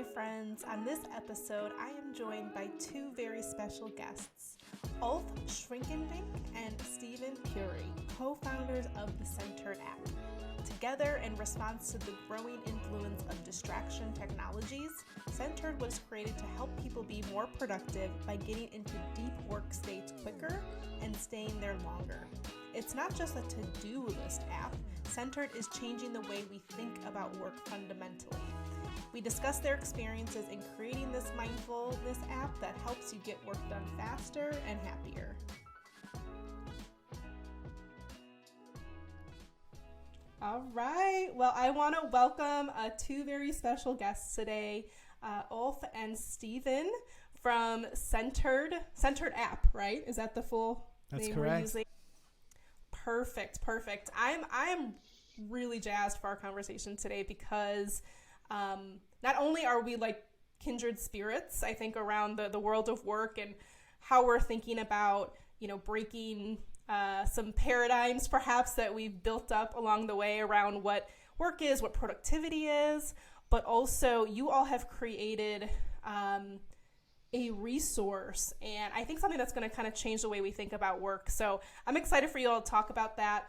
my friends. On this episode, I am joined by two very special guests, Ulf Schwekendiek and Stephen Puri, co-founders of the Centered app. Together, in response to the growing influence of distraction technologies, Centered was created to help people be more productive by getting into deep work states quicker and staying there longer. It's not just a to-do list app. Centered is changing the way we think about work fundamentally. We discuss their experiences in creating this mindfulness app that helps you get work done faster and happier. All right. Well, I want to welcome two very special guests today, Ulf and Stephen from Centered app, right? Is that the full name correct. We're using? Perfect. I'm really jazzed for our conversation today because not only are we like kindred spirits, I think, around the world of work and how we're thinking about, breaking some paradigms perhaps that we've built up along the way around what work is, what productivity is, but also you all have created a resource, and I think something that's going to kind of change the way we think about work. So I'm excited for you all to talk about that.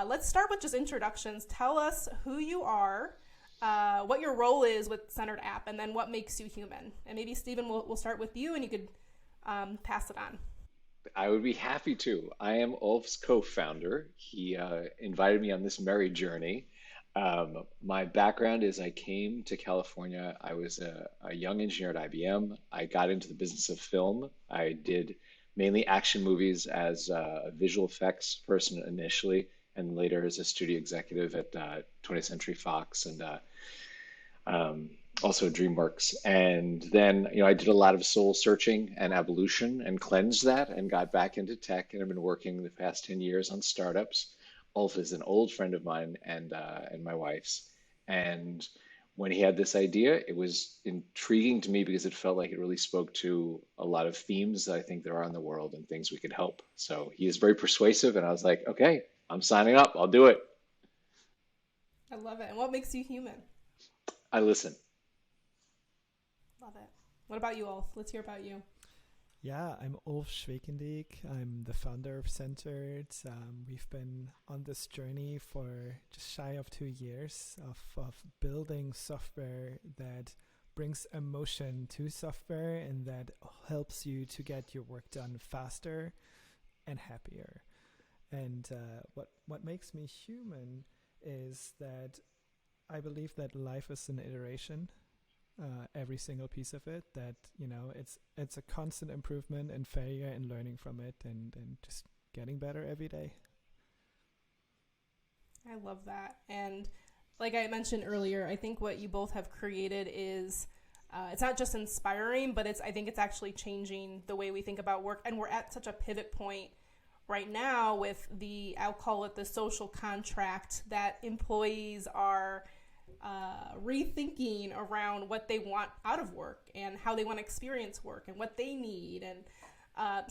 Let's start with just introductions. Tell us who you are, what your role is with Centered app, and then what makes you human. And maybe Stephen, we'll start with you, and you could pass it on. I would be happy to. I am Ulf's co-founder. He invited me on this merry journey. My background is I came to California. I was a young engineer at IBM. I got into the business of film. I did mainly action movies as a visual effects person initially, and later as a studio executive at 20th Century Fox and also DreamWorks. And then, I did a lot of soul searching and evolution and cleansed that and got back into tech. And I've been working the past 10 years on startups. Ulf is an old friend of mine and my wife's. And when he had this idea, it was intriguing to me because it felt like it really spoke to a lot of themes that I think there are in the world and things we could help. So he is very persuasive, and I was like, okay, I'm signing up. I'll do it. I love it. And what makes you human? I listen. Love it. What about you, Ulf? Let's hear about you. Yeah, I'm Ulf Schwekendiek. I'm the founder of Centered. We've been on this journey for just shy of 2 years of building software that brings emotion to software and that helps you to get your work done faster and happier. And what makes me human is that I believe that life is an iteration. Every single piece of it, that it's a constant improvement and failure and learning from it and just getting better every day. I love that. And like I mentioned earlier, I think what you both have created is it's not just inspiring, but I think it's actually changing the way we think about work. And we're at such a pivot point right now with I'll call it the social contract, that employees are rethinking around what they want out of work and how they want to experience work and what they need. And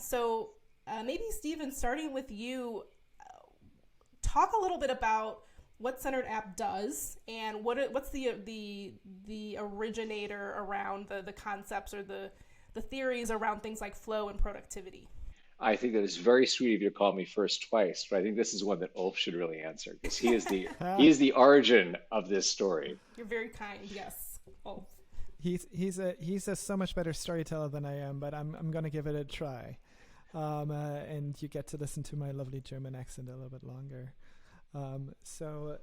so maybe Stephen, starting with you, talk a little bit about what Centered app does and what's the originator around the concepts or the theories around things like flow and productivity. I think that it's very sweet of you to call me first twice, but I think this is one that Ulf should really answer because he is the origin of this story. You're very kind, yes, Ulf. He's a so much better storyteller than I am, but I'm gonna give it a try, and you get to listen to my lovely German accent a little bit longer. So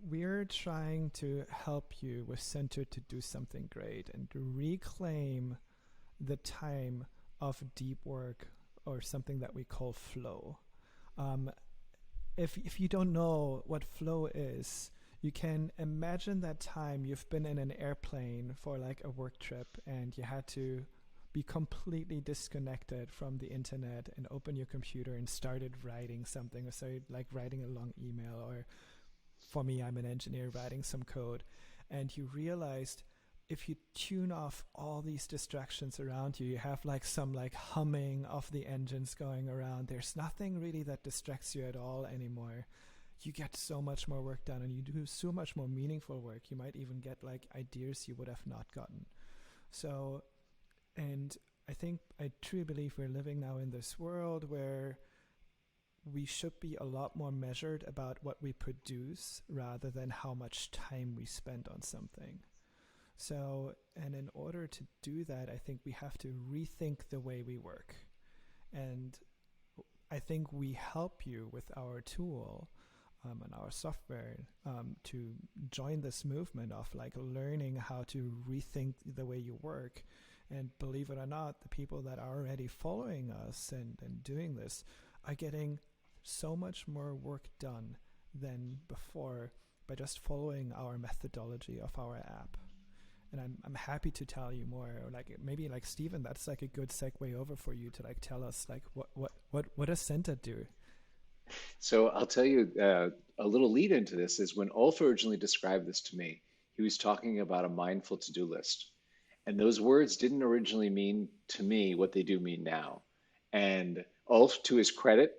we're trying to help you with Centered to do something great and to reclaim the time of deep work, or something that we call flow. If you don't know what flow is, you can imagine that time you've been in an airplane for like a work trip and you had to be completely disconnected from the internet and open your computer and started writing something, or so like writing a long email, or for me, I'm an engineer, writing some code, and you realized if you tune off all these distractions around you, you have like some like humming of the engines going around. There's nothing really that distracts you at all anymore. you get so much more work done and you do so much more meaningful work. You might even get like ideas you would have not gotten. So, and I truly believe we're living now in this world where we should be a lot more measured about what we produce rather than how much time we spend on something. So, and in order to do that, I think we have to rethink the way we work. And I think we help you with our tool and our software to join this movement of like learning how to rethink the way you work. And believe it or not, the people that are already following us and doing this are getting so much more work done than before by just following our methodology of our app. And I'm happy to tell you more. Or like maybe like Stephen, that's like a good segue over for you to like tell us like what does Center do? So I'll tell you a little lead into this is when Ulf originally described this to me, he was talking about a mindful to-do list. And those words didn't originally mean to me what they do mean now. And Ulf, to his credit,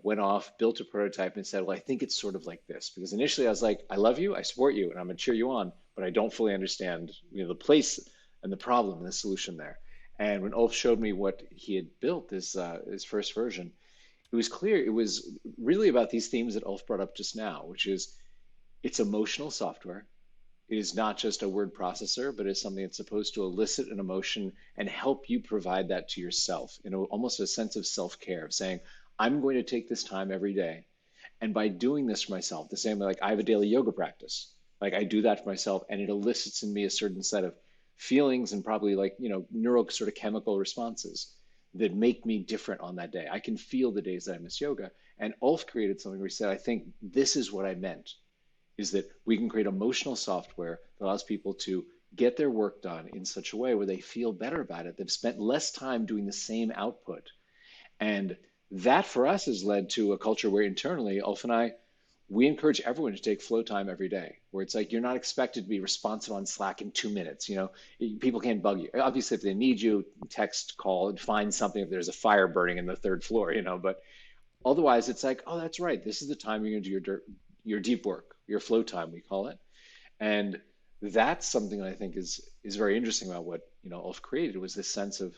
went off, built a prototype and said, well, I think it's sort of like this. Because initially I was like, I love you, I support you, and I'm gonna cheer you on, but I don't fully understand the place and the problem and the solution there. And when Ulf showed me what he had built, his first version, it was clear it was really about these themes that Ulf brought up just now, which is it's emotional software. It is not just a word processor, but it's something that's supposed to elicit an emotion and help you provide that to yourself in almost a sense of self-care, of saying, I'm going to take this time every day. And by doing this for myself, the same way like I have a daily yoga practice, like I do that for myself and it elicits in me a certain set of feelings and probably like, neuro sort of chemical responses that make me different on that day. I can feel the days that I miss yoga. And Ulf created something where he said, I think this is what I meant, is that we can create emotional software that allows people to get their work done in such a way where they feel better about it. They've spent less time doing the same output. And that for us has led to a culture where internally, Ulf and I, we encourage everyone to take flow time every day, where it's like you're not expected to be responsive on Slack in 2 minutes. People can't bug you. Obviously, if they need you, text, call, and find something if there's a fire burning in the third floor, but otherwise it's like, oh, that's right. This is the time you're going to do your deep work, your flow time, we call it. And that's something that I think is very interesting about what, Ulf created, was this sense of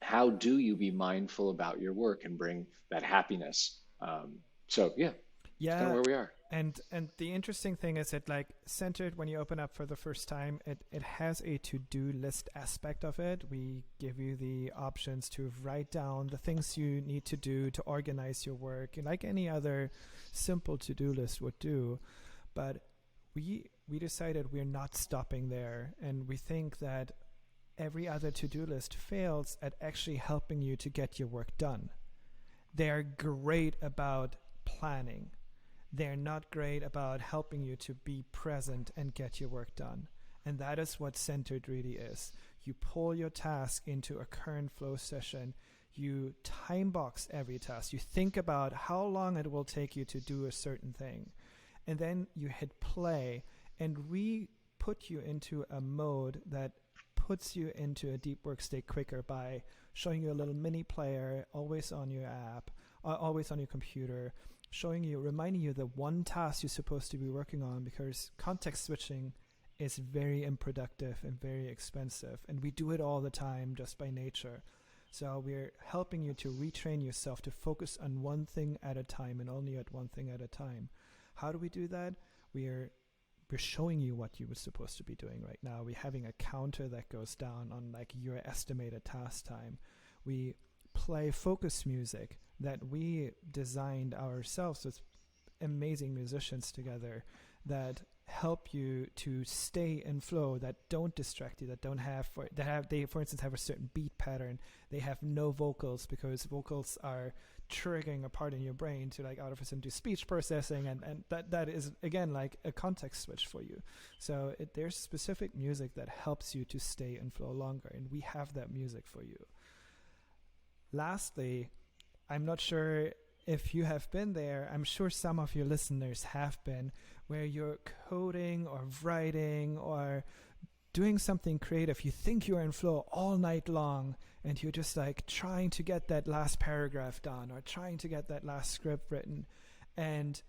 how do you be mindful about your work and bring that happiness? So yeah. That's kind of where we are. And the interesting thing is that like Centered, when you open up for the first time, it has a to-do list aspect of it. We give you the options to write down the things you need to do to organize your work, like any other simple to-do list would do. But we decided we're not stopping there, and we think that every other to-do list fails at actually helping you to get your work done. They're great about planning. They're not great about helping you to be present and get your work done. And that is what Centered really is. You pull your task into a current flow session. You time box every task. You think about how long it will take you to do a certain thing. And then you hit play, and we put you into a mode that puts you into a deep work state quicker by showing you a little mini player always on your app, always on your computer, reminding you the one task you're supposed to be working on, because context switching is very unproductive and very expensive, and we do it all the time just by nature. So we're helping you to retrain yourself to focus on one thing at a time and only at one thing at a time. How do we do that? We're showing you what you were supposed to be doing right now. We're having a counter that goes down on like your estimated task time. We play focus music that we designed ourselves with amazing musicians together that help you to stay in flow, that don't distract you, they for instance have a certain beat pattern. They have no vocals, because vocals are triggering a part in your brain to like out of a sudden do speech processing, and that is again like a context switch for you. So there's specific music that helps you to stay in flow longer, and we have that music for you. Lastly, I'm not sure if you have been there. I'm sure some of your listeners have been, where you're coding or writing or doing something creative. You think you're in flow all night long, and you're just like trying to get that last paragraph done or trying to get that last script written. And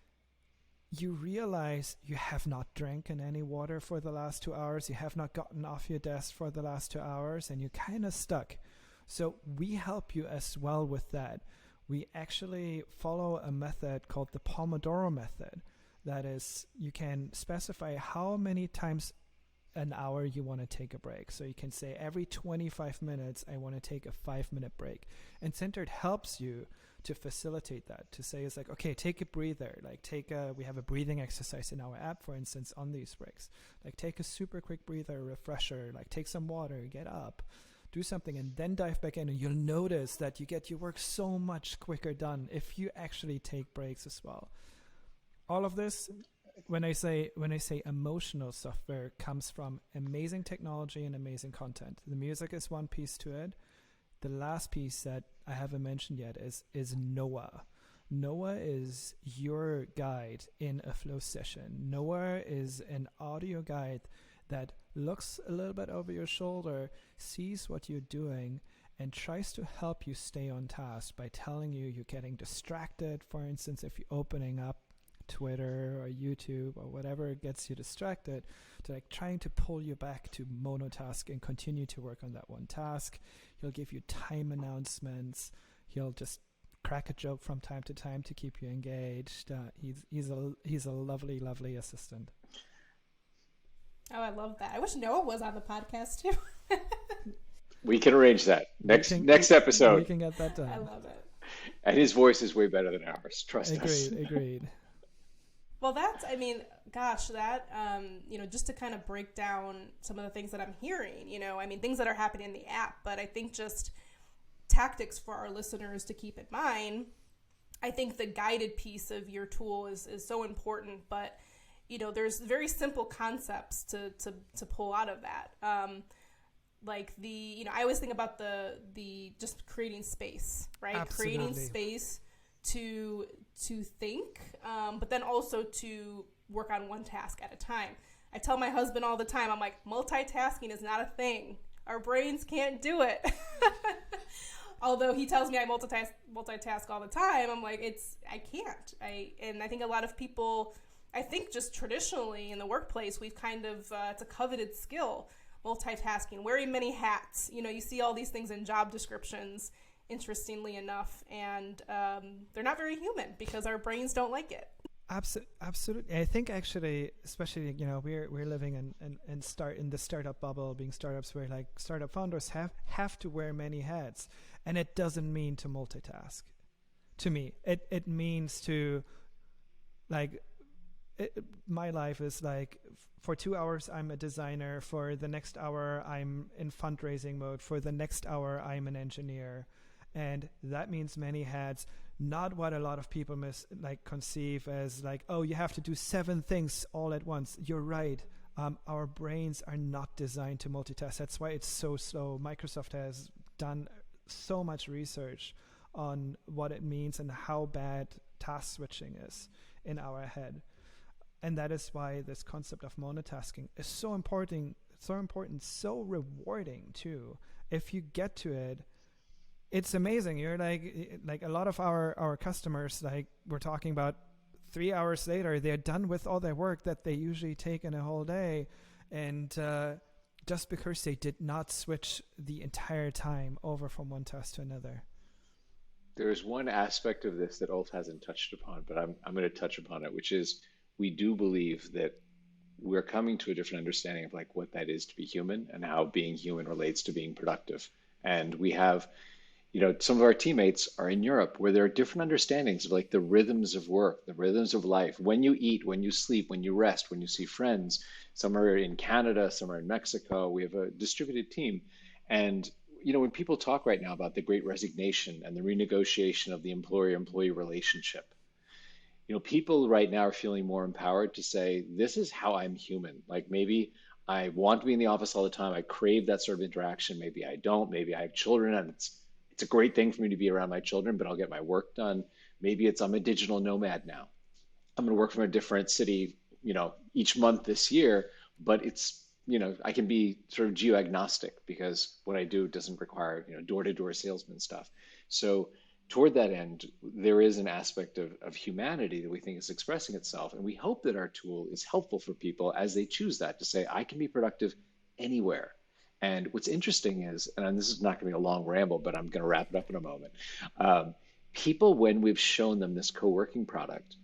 you realize you have not drank any water for the last 2 hours, you have not gotten off your desk for the last 2 hours, and you're kind of stuck. So we help you as well with that. We actually follow a method called the Pomodoro Method. That is, you can specify how many times an hour you want to take a break. So you can say every 25 minutes, I want to take a 5-minute break. And Centered helps you to facilitate that, to say it's like, okay, take a breather. Like we have a breathing exercise in our app, for instance, on these breaks. Like take a super quick breather, refresher, like take some water, get up, do something, and then dive back in. And you'll notice that you get your work so much quicker done if you actually take breaks as well. All of this, when I say emotional software, comes from amazing technology and amazing content. The music is one piece to it. The last piece that I haven't mentioned yet is Noah. Noah is your guide in a flow session. Noah is an audio guide that looks a little bit over your shoulder, sees what you're doing, and tries to help you stay on task by telling you you're getting distracted. For instance, if you're opening up Twitter or YouTube or whatever gets you distracted, to like trying to pull you back to monotask and continue to work on that one task. He'll give you time announcements. He'll just crack a joke from time to time to keep you engaged. He's a lovely, lovely assistant. Oh, I love that. I wish Noah was on the podcast too. We can arrange that next episode. We can get that done. I love it. And his voice is way better than ours. Trust us. Agreed. Well, gosh, just to kind of break down some of the things that I'm hearing, things that are happening in the app, but I think just tactics for our listeners to keep in mind. I think the guided piece of your tool is so important, but, there's very simple concepts to pull out of that. I always think about the just creating space, right? Absolutely. Creating space to think, but then also to work on one task at a time. I tell my husband all the time, I'm like, multitasking is not a thing. Our brains can't do it. Although he tells me I multitask all the time, I'm like, I can't. And I think a lot of people, I think just traditionally in the workplace, we've kind of, it's a coveted skill, multitasking, wearing many hats. You see all these things in job descriptions, interestingly enough, and they're not very human because our brains don't like it. Absolutely. I think actually, especially, we're living in the startup bubble, being startups where like startup founders have to wear many hats, and it doesn't mean to multitask. To me, it means to my life is like, for 2 hours I'm a designer, for the next hour I'm in fundraising mode, for the next hour I'm an engineer. And that means many hats, not what a lot of people conceive as like, oh, you have to do 7 things all at once. You're right. Our brains are not designed to multitask. That's why it's so slow. Microsoft has done so much research on what it means and how bad task switching is in our head. And that is why this concept of monotasking is so important, so rewarding too. If you get to it, it's amazing. You're like a lot of our customers, like we're talking about 3 hours later, they're done with all their work that they usually take in a whole day. And just because they did not switch the entire time over from one task to another. There's one aspect of this that Ulf hasn't touched upon, but I'm going to touch upon it, which is we do believe that we're coming to a different understanding of like what that is to be human and how being human relates to being productive. And we have, some of our teammates are in Europe where there are different understandings of like the rhythms of work, the rhythms of life, when you eat, when you sleep, when you rest, when you see friends. Some are in Canada, some are in Mexico. We have a distributed team. And, when people talk right now about the great resignation and the renegotiation of the employer-employee relationship, people right now are feeling more empowered to say, this is how I'm human. Like maybe I want to be in the office all the time. I crave that sort of interaction. Maybe I don't. Maybe I have children and it's a great thing for me to be around my children, but I'll get my work done. Maybe I'm a digital nomad now. I'm going to work from a different city, each month this year, but it's, I can be sort of geo-agnostic because what I do doesn't require, door-to-door salesman stuff. So toward that end, there is an aspect of humanity that we think is expressing itself. And we hope that our tool is helpful for people as they choose that to say, I can be productive anywhere. And what's interesting is, and this is not going to be a long ramble, but I'm going to wrap it up in a moment. Um, People, when we've shown them this co working product,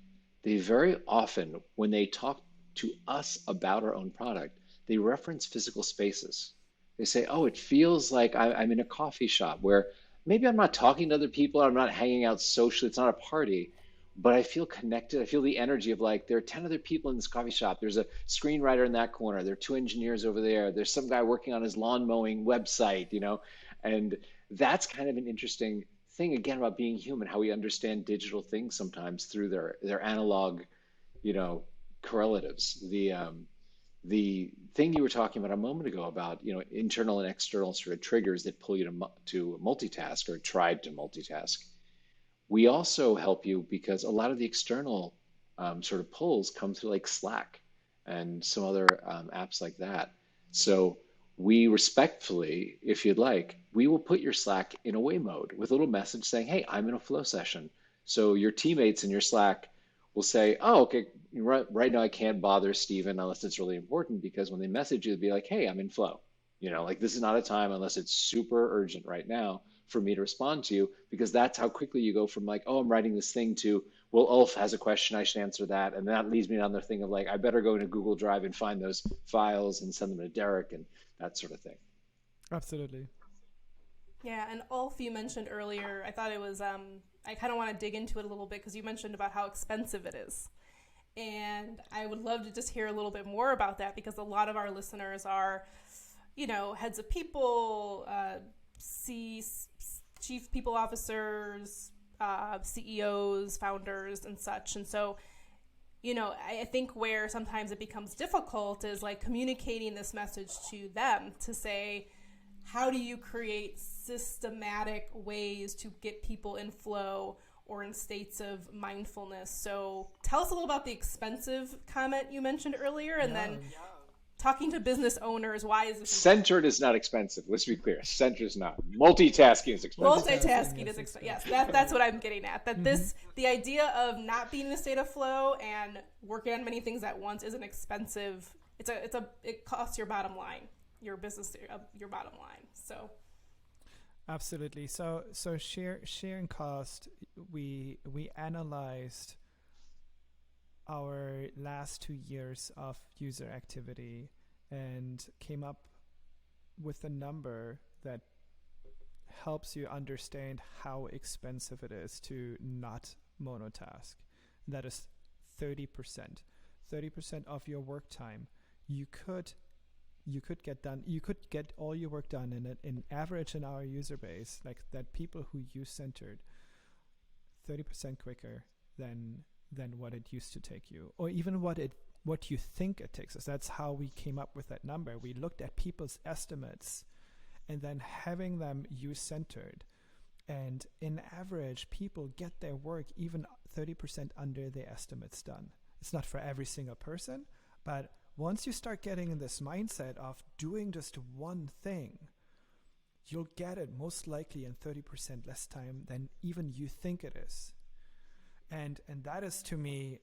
they very often, when they talk to us about our own product, they reference physical spaces. They say, oh, it feels like I'm in a coffee shop where maybe I'm not talking to other people, I'm not hanging out socially, it's not a party, but I feel connected. I feel the energy of like, there are 10 other people in this coffee shop. There's a screenwriter in that corner. There are two engineers over there. There's some guy working on his lawn mowing website, and that's kind of an interesting thing again about being human, how we understand digital things sometimes through their analog, you know, correlatives. The thing you were talking about a moment ago about internal and external sort of triggers that pull you to multitask or try to multitask. We also help you because a lot of the external sort of pulls come through like Slack and some other apps like that. So we respectfully, if you'd like, we will put your Slack in away mode with a little message saying, hey, I'm in a flow session. So your teammates in your Slack will say, oh, okay, right now I can't bother Steven unless it's really important, because when they message you, they'll be like, hey, I'm in flow. Like this is not a time unless it's super urgent right now for me to respond to you, because that's how quickly you go from like, oh, I'm writing this thing to, well, Ulf has a question, I should answer that. And that leads me down the thing of like, I better go into Google Drive and find those files and send them to Derek and that sort of thing. Absolutely. Yeah, and Ulf, you mentioned earlier, I thought it was, I kind of want to dig into it a little bit because you mentioned about how expensive it is. And I would love to just hear a little bit more about that, because a lot of our listeners are, heads of people, chief people officers, CEOs, founders, and such. And so, I think where sometimes it becomes difficult is like communicating this message to them to say, how do you create systematic ways to get people in flow or in states of mindfulness? So tell us a little about the expensive comment you mentioned earlier, and then talking to business owners, why is this centered is not expensive. Let's be clear. Centered is not. Multitasking is expensive. Multitasking is expensive. Yes, that's what I'm getting at. That the idea of not being in a state of flow and working on many things at once is an expensive. It costs your bottom line, your business, your bottom line. So. Absolutely. So sharing cost, we analyzed our last 2 years of user activity and came up with a number that helps you understand how expensive it is to not monotask. That is 30%. 30% of your work time you could get done. You could get all your work done in average in our user base, like that people who use centered 30% quicker than what it used to take you, or even what you think it takes us. That's how we came up with that number. We looked at people's estimates and then having them use centered. And in average, people get their work even 30% under their estimates done. It's not for every single person, but once you start getting in this mindset of doing just one thing, you'll get it most likely in 30% less time than even you think it is. And that is, to me,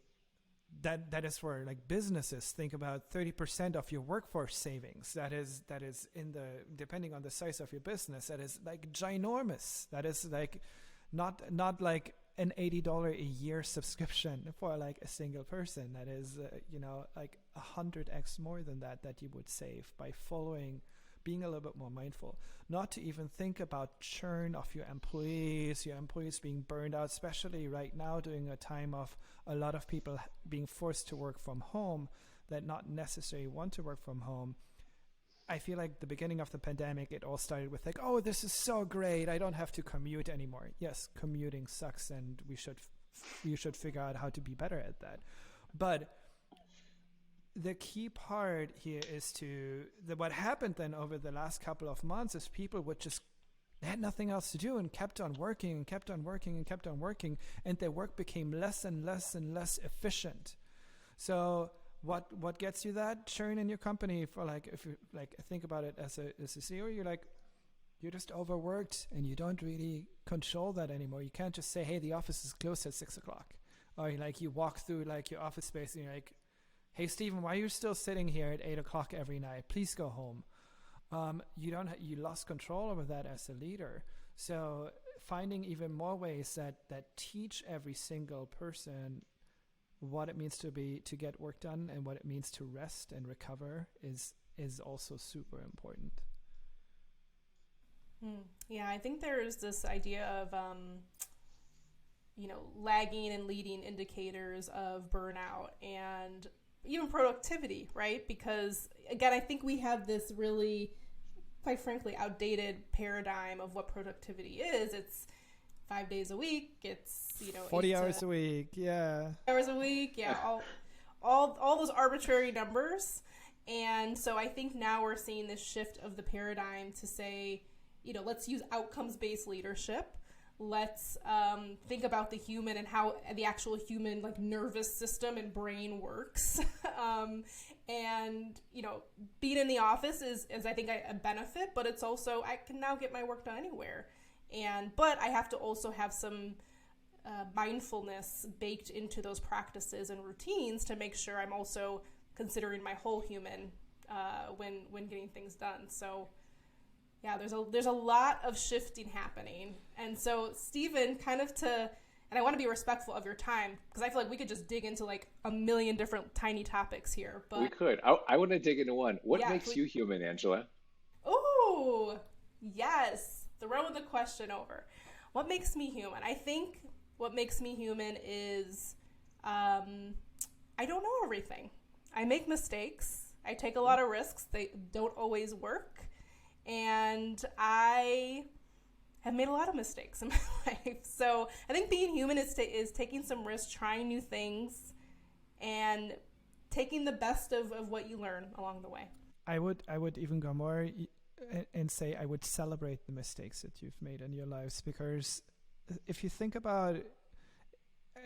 that is where like businesses think about 30% of your workforce savings. That is in the, depending on the size of your business, that is like ginormous. That is like not like an $80 a year subscription for like a single person. That is like 100x more than that you would save by being a little bit more mindful. Not to even think about churn of your employees being burned out, especially right now during a time of a lot of people being forced to work from home that not necessarily want to work from home. I feel like the beginning of the pandemic, it all started with like, oh, this is so great, I don't have to commute anymore. Yes, commuting sucks, and we should figure out how to be better at that. But the key part here is what happened then over the last couple of months is people had nothing else to do and kept on working and kept on working and kept on working, and their work became less and less and less efficient. So what gets you that churn in your company? For like, if you like think about it as a CEO, you're like, you're just overworked and you don't really control that anymore. You can't just say, hey, the office is closed at 6 o'clock. Or like you walk through like your office space and you're like, hey, Stephen, why are you still sitting here at 8 o'clock every night? Please go home. You lost control over that as a leader. So finding even more ways that teach every single person what it means to get work done and what it means to rest and recover is also super important. Yeah, I think there's this idea of lagging and leading indicators of burnout and even productivity, right? Because again, I think we have this really, quite frankly, outdated paradigm of what productivity is. It's 5 days a week. It's 40 hours a week. Yeah. Hours a week. Yeah. all those arbitrary numbers. And so I think now we're seeing this shift of the paradigm to say, let's use outcomes-based leadership. Let's think about the human and how the actual human nervous system and brain works. And being in the office is I think a benefit, but it's also I can now get my work done anywhere. But I have to also have some mindfulness baked into those practices and routines to make sure I'm also considering my whole human when getting things done. So yeah, there's a lot of shifting happening. And so Stephen, and I want to be respectful of your time because I feel like we could just dig into a million different tiny topics here. But we could. I want to dig into one. What makes you human, Angela? Oh, yes. Throwing the question over. What makes me human? I think what makes me human is I don't know everything. I make mistakes. I take a lot of risks. They don't always work. And I have made a lot of mistakes in my life. So I think being human is taking some risks, trying new things, and taking the best of what you learn along the way. I would even go more and say I would celebrate the mistakes that you've made in your lives, because if you think about,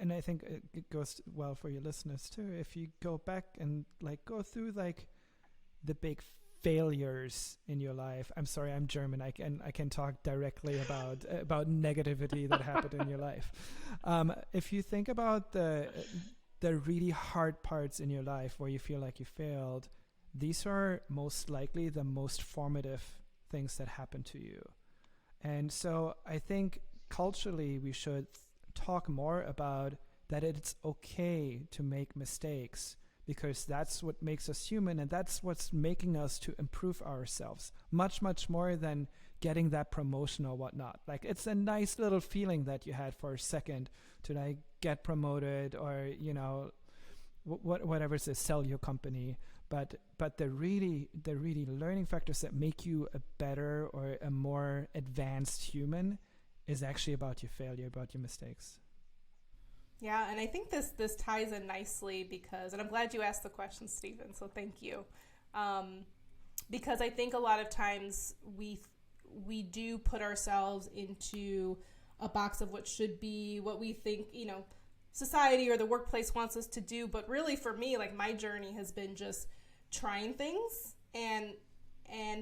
and I think it goes well for your listeners too, if you go back and go through the big failures in your life. I'm sorry, I'm German. I can talk directly about negativity that happened in your life. If you think about the really hard parts in your life where you feel like you failed, these are most likely the most formative things that happened to you. And so I think culturally we should talk more about that it's okay to make mistakes, because that's what makes us human, and that's what's making us to improve ourselves much, much more than getting that promotion or whatnot. It's a nice little feeling that you had for a second to get promoted or, whatever it is, sell your company. But the really learning factors that make you a better or a more advanced human is actually about your failure, about your mistakes. Yeah, and I think this ties in nicely because, and I'm glad you asked the question, Stephen, so thank you. Because I think a lot of times we do put ourselves into a box of what should be, what we think, society or the workplace wants us to do. But really for me, my journey has been just trying things and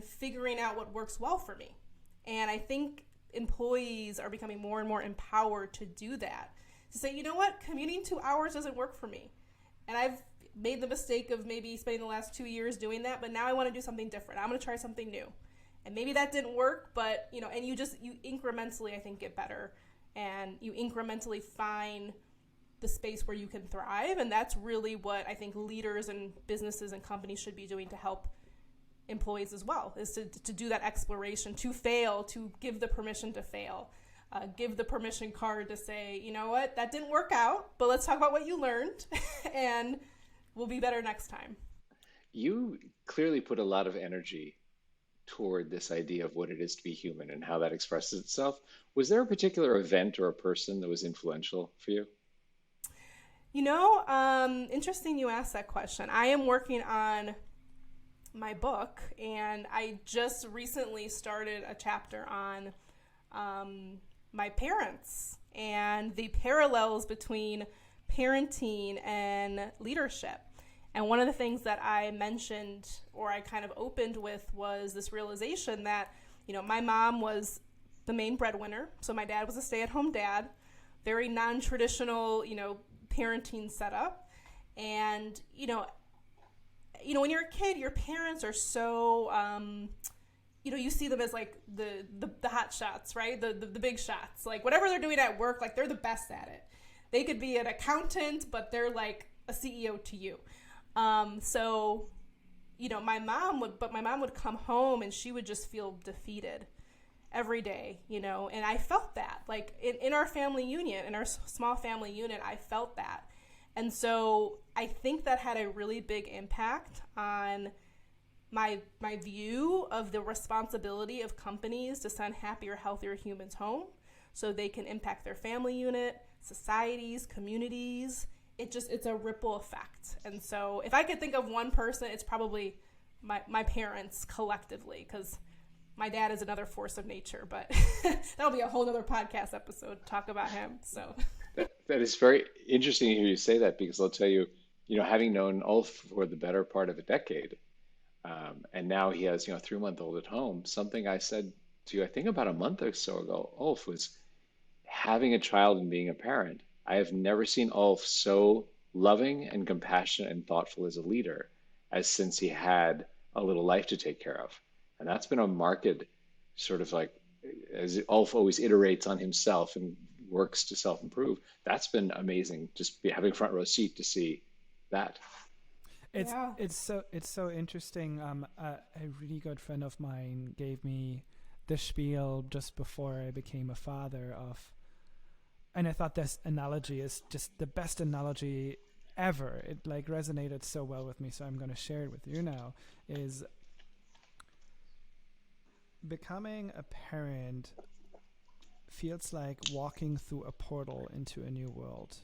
figuring out what works well for me. And I think employees are becoming more and more empowered to do that. To say, you know what, commuting 2 hours doesn't work for me. And I've made the mistake of maybe spending the last 2 years doing that, but now I want to do something different. I'm going to try something new. And maybe that didn't work, but, and you incrementally, I think, get better. And you incrementally find the space where you can thrive. And that's really what I think leaders and businesses and companies should be doing to help employees as well, is to do that exploration, to fail, to give the permission to fail. Give the permission card to say, you know what, that didn't work out, but let's talk about what you learned and we'll be better next time. You clearly put a lot of energy toward this idea of what it is to be human and how that expresses itself. Was there a particular event or a person that was influential for you? Interesting you asked that question. I am working on my book, and I just recently started a chapter on my parents and the parallels between parenting and leadership. And one of the things that I mentioned, or I kind of opened with, was this realization that My mom was the main breadwinner, so my dad was a stay-at-home dad, very non-traditional, parenting setup. And, when you're a kid, your parents are so, you see them as like the hot shots, right? The big shots. Like whatever they're doing at work, like they're the best at it. They could be an accountant, but they're like a CEO to you. So, my mom would come home and she would just feel defeated every day, and I felt that, like in our family unit, in our small family unit, I felt that. And so I think that had a really big impact on my view of the responsibility of companies to send happier, healthier humans home so they can impact their family unit, societies, communities. It's a ripple effect. And so if I could think of one person, it's probably my parents collectively, because my dad is another force of nature, but that'll be a whole other podcast episode to talk about him. So that is very interesting to hear you say that, because I'll tell you, having known Ulf for the better part of a decade, and now he has, a 3-month-old at home, something I said to you, I think about a month or so ago, Ulf, was having a child and being a parent. I have never seen Ulf so loving and compassionate and thoughtful as a leader as since he had a little life to take care of. And that's been a marked sort of like, as Ulf always iterates on himself and works to self-improve, that's been amazing, just having front row seat to see that. It's so interesting. A really good friend of mine gave me the spiel just before I became a father and I thought this analogy is just the best analogy ever. It like resonated so well with me, so I'm going to share it with you now. Is becoming a parent feels like walking through a portal into a new world.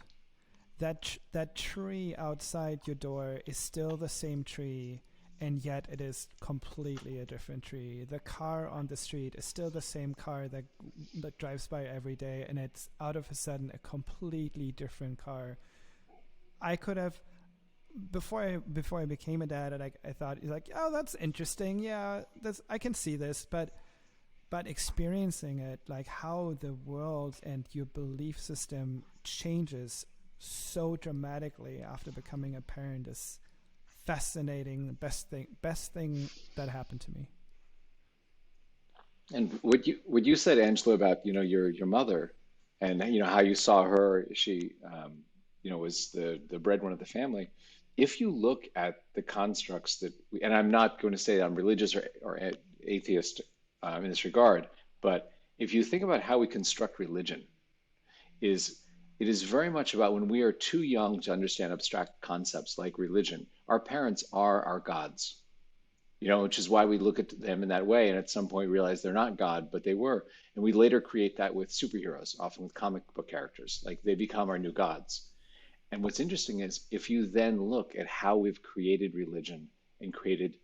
That tree outside your door is still the same tree, and yet it is completely a different tree. The car on the street is still the same car that drives by every day, and it's out of a sudden a completely different car. I could have, before I became a dad, I thought, like, oh, that's interesting. Yeah, I can see this, but experiencing it, like how the world and your belief system changes so dramatically after becoming a parent is fascinating. The best thing that happened to me. And what you said, Angela, about your mother, and how you saw her, she was the breadwinner of the family. If you look at the constructs that and I'm not going to say that I'm religious or atheist in this regard, but if you think about how we construct religion, it is very much about when we are too young to understand abstract concepts like religion. Our parents are our gods, which is why we look at them in that way. And at some point realize they're not God, but they were. And we later create that with superheroes, often with comic book characters, like they become our new gods. And what's interesting is if you then look at how we've created religion and created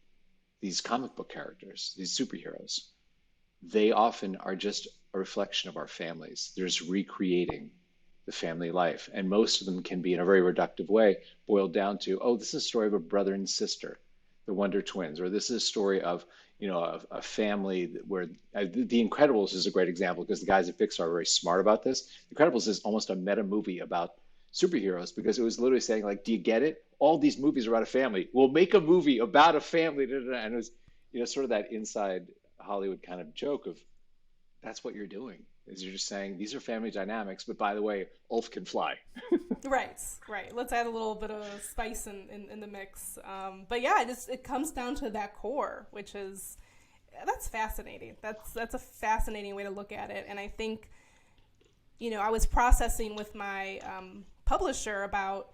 these comic book characters, these superheroes, they often are just a reflection of our families. They're just recreating the family life. And most of them can be, in a very reductive way, boiled down to, oh, this is a story of a brother and sister, the Wonder Twins, or this is a story of, a family where The Incredibles is a great example, because the guys at Pixar are very smart about this. The Incredibles is almost a meta movie about superheroes, because it was literally saying, like, do you get it? All these movies are about a family. We'll make a movie about a family. And it was, sort of that inside Hollywood kind of joke of, that's what you're doing, is you're just saying these are family dynamics, but by the way, Ulf can fly. Right. Let's add a little bit of spice in the mix. But yeah, it comes down to that core, which is, that's fascinating. That's a fascinating way to look at it. And I think, I was processing with my publisher about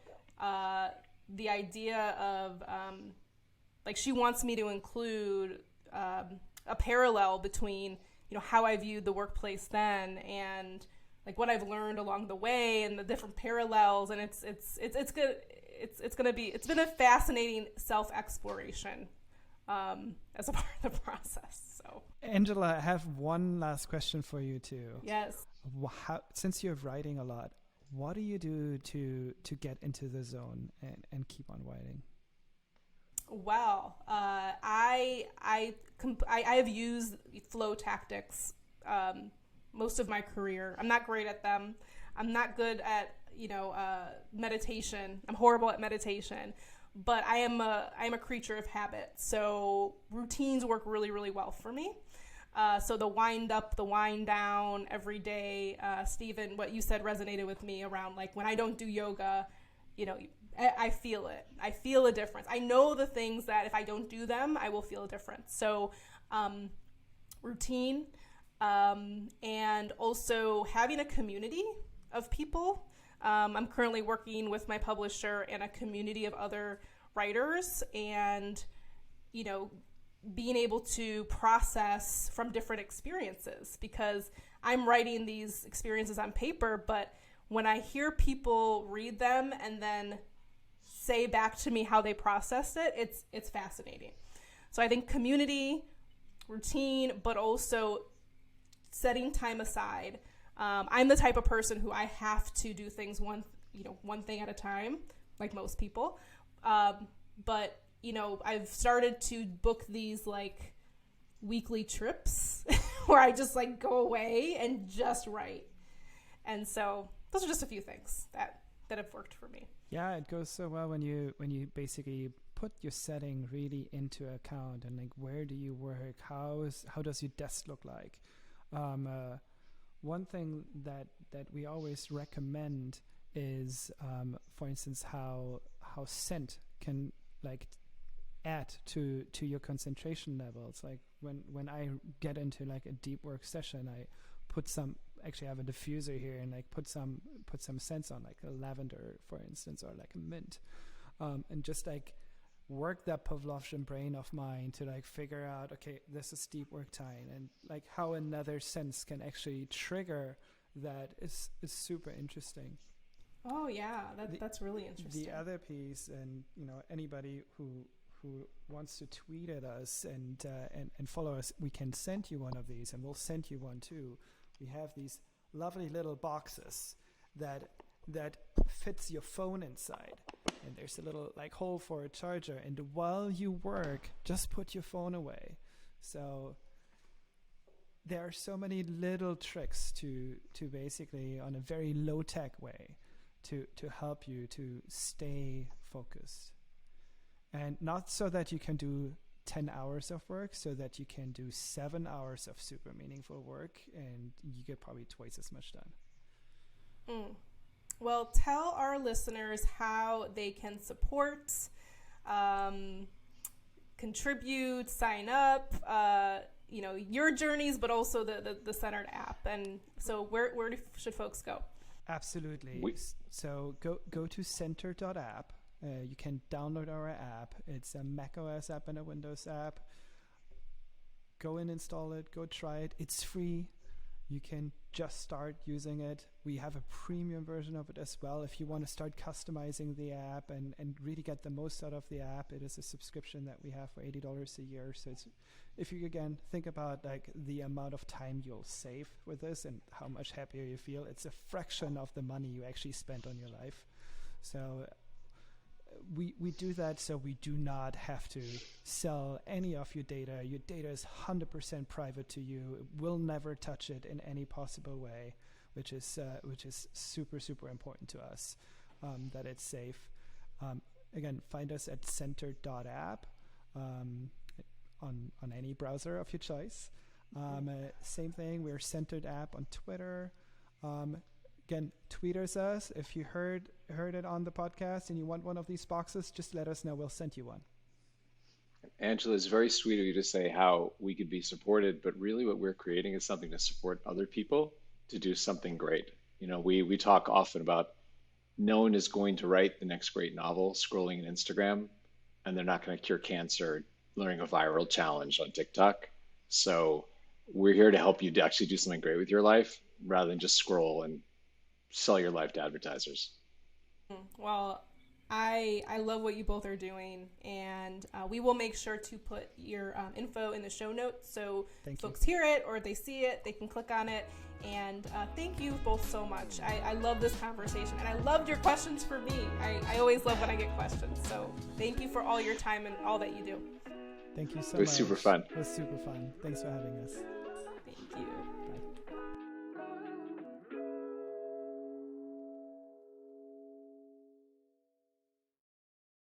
the idea of, like, she wants me to include a parallel between how I viewed the workplace then and like what I've learned along the way and the different parallels. And it's good. It's been a fascinating self-exploration as a part of the process. So, Angela, I have one last question for you too. Yes. Since you're writing a lot, what do you do to get into the zone and keep on writing? Well, I have used flow tactics most of my career. I'm not great at them. I'm not good at meditation. I'm horrible at meditation, but I am a creature of habit. So routines work really, really well for me. So the wind up, the wind down every day. Stephen, what you said resonated with me around like when I don't do yoga, I feel it. I feel a difference. I know the things that if I don't do them, I will feel a difference. So routine, and also having a community of people. I'm currently working with my publisher and a community of other writers, and being able to process from different experiences, because I'm writing these experiences on paper, but when I hear people read them and then say back to me how they processed it, it's fascinating. So I think community, routine, but also setting time aside. I'm the type of person who I have to do things one thing at a time, like most people. But I've started to book these like weekly trips where I just like go away and just write. And so those are just a few things that have worked for me. Yeah, it goes so well when you basically put your setting really into account, and like where do you work? How does your desk look like? One thing that we always recommend is, for instance, how scent can like add to your concentration levels. Like when I get into like a deep work session, I put some. Actually, I have a diffuser here, and like put some scents on, like a lavender, for instance, or like a mint, and just like work that Pavlovian brain of mine to like figure out, okay, this is deep work time, and like how another sense can actually trigger that is super interesting. Oh yeah, that's really interesting. The other piece, and anybody who wants to tweet at us and follow us, we can send you one of these, and we'll send you one too. We have these lovely little boxes that fits your phone inside, and there's a little like hole for a charger, and while you work, just put your phone away. So there are so many little tricks to basically, on a very low tech way, to help you to stay focused, and not so that you can do 10 hours of work, so that you can do 7 hours of super meaningful work, and you get probably twice as much done. Well, tell our listeners how they can support, contribute, sign up, your journeys, but also the Centered app. And so where should folks go? Absolutely. So go to center.app. You can download our app. It's a macOS app and a Windows app. Go and install it. Go try it. It's free. You can just start using it. We have a premium version of it as well. If you want to start customizing the app and really get the most out of the app, it is a subscription that we have for $80 a year. So it's, if you again think about like the amount of time you'll save with this and how much happier you feel, it's a fraction of the money you actually spent on your life. So we do that so we do not have to sell any of your data. Your data is 100% private to you. We'll never touch it in any possible way, which is super, super important to us, that it's safe. Again, find us at center.app on any browser of your choice. Same thing, we're Centered App on Twitter. Again, tweet us if you heard it on the podcast and you want one of these boxes. Just let us know. We'll send you one. Angela, it's very sweet of you to say how we could be supported, but really what we're creating is something to support other people to do something great. We talk often about no one is going to write the next great novel scrolling in Instagram, and they're not going to cure cancer learning a viral challenge on TikTok. So we're here to help you to actually do something great with your life rather than just scroll and sell your life to advertisers. Well, I love what you both are doing, and we will make sure to put your info in the show notes, so folks hear it or they see it, they can click on it And thank you both so much. I love this conversation, and I loved your questions for me. I always love when I get questions. So thank you for all your time and all that you do. Thank you so much. It was super fun. It was super fun. Thanks for having us. Thank you.